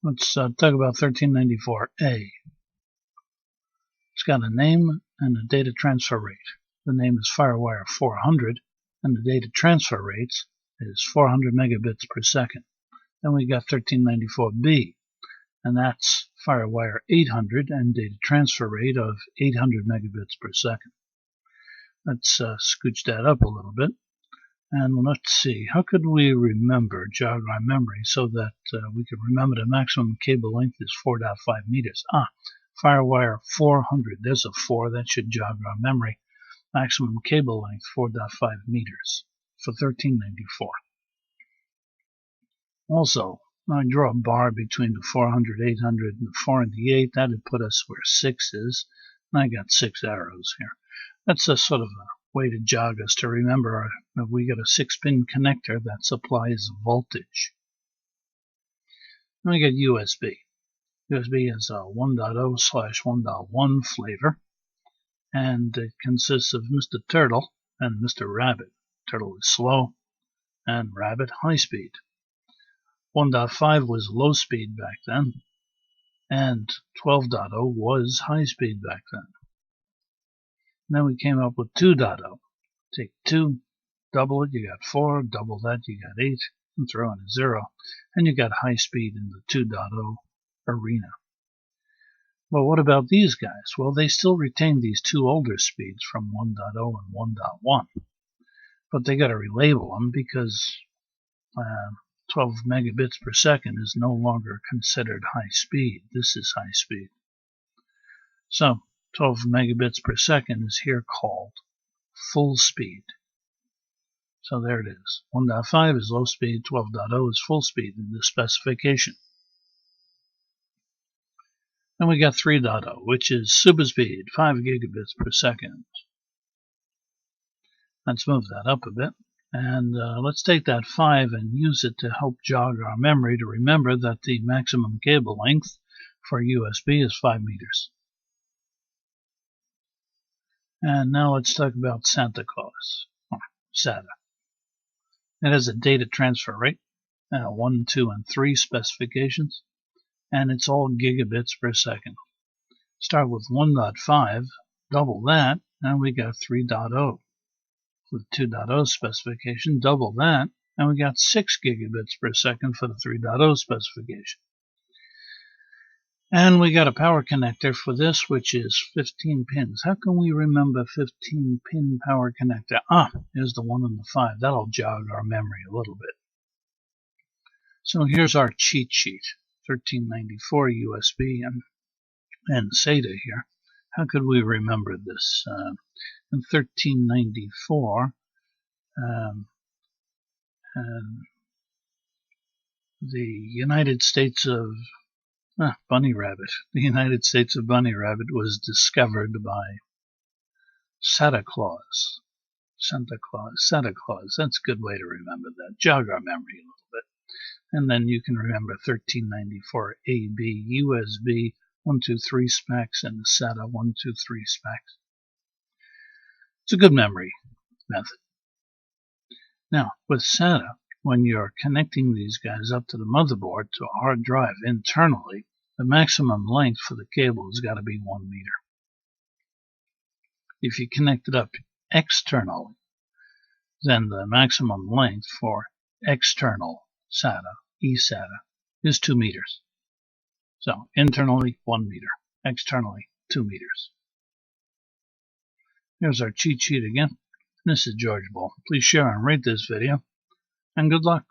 Let's talk about 1394A. It's got a name and a data transfer rate. The name is FireWire 400, and the data transfer rate is 400 megabits per second. Then we got 1394B, and that's FireWire 800 and data transfer rate of 800 megabits per second. Let's scooch that up a little bit. And let's see, how could we jog our memory so that we could remember the maximum cable length is 4.5 meters. FireWire 400, there's a 4, that should jog our memory. Maximum cable length, 4.5 meters for 1394. Also, I draw a bar between the 400, 800, and the 4 and the 8. That would put us where 6 is. And I got 6 arrows here. That's a sort of a way to jog us to remember that we got a 6-pin connector that supplies voltage. Then we got USB. USB is a 1.0/1.1 flavor, and it consists of Mr. Turtle and Mr. Rabbit. Turtle is slow, and Rabbit high speed. 1.5 was low speed back then, and 12.0 was high speed back then. And then we came up with 2.0. Take 2, double it, you got 4, double that, you got 8, and throw in a 0, and you got high speed in the 2.0 arena. Well, what about these guys? Well, they still retain these two older speeds from 1.0 and 1.1, but they got to relabel them because 12 megabits per second is no longer considered high speed. This is high speed. So 12 megabits per second is here called full speed. So there it is. 1.5 is low speed, 12.0 is full speed in this specification. Then we got 3.0, which is super speed, 5 gigabits per second. Let's move that up a bit. And let's take that 5 and use it to help jog our memory to remember that the maximum cable length for USB is 5 meters. And now let's talk about Santa Claus, or Sata. It has a data transfer rate, 1, 2, and 3 specifications, and it's all gigabits per second. Start with 1.5, double that, and we got 3.0. With 2.0 specification, double that, and we got 6 gigabits per second for the 3.0 specification. And we got a power connector for this, which is 15 pins. How can we remember 15-pin power connector? Here's the 1 and the 5. That'll jog our memory a little bit. So here's our cheat sheet. 1394 USB and SATA here. How could we remember this? In 1394, the United States of Bunny Rabbit. The United States of Bunny Rabbit was discovered by Santa Claus. Santa Claus. That's a good way to remember that. Jog our memory a little bit. And then you can remember 1394 AB, USB, 123 specs, and the Sata 123 specs. It's a good memory method. Now, with Sata, when you're connecting these guys up to the motherboard to a hard drive internally, the maximum length for the cable has got to be 1 meter. If you connect it up externally, then the maximum length for external SATA, eSATA, is 2 meters. So internally 1 meter, externally 2 meters. Here's our cheat sheet again. This is George Boole. Please share and rate this video, and good luck.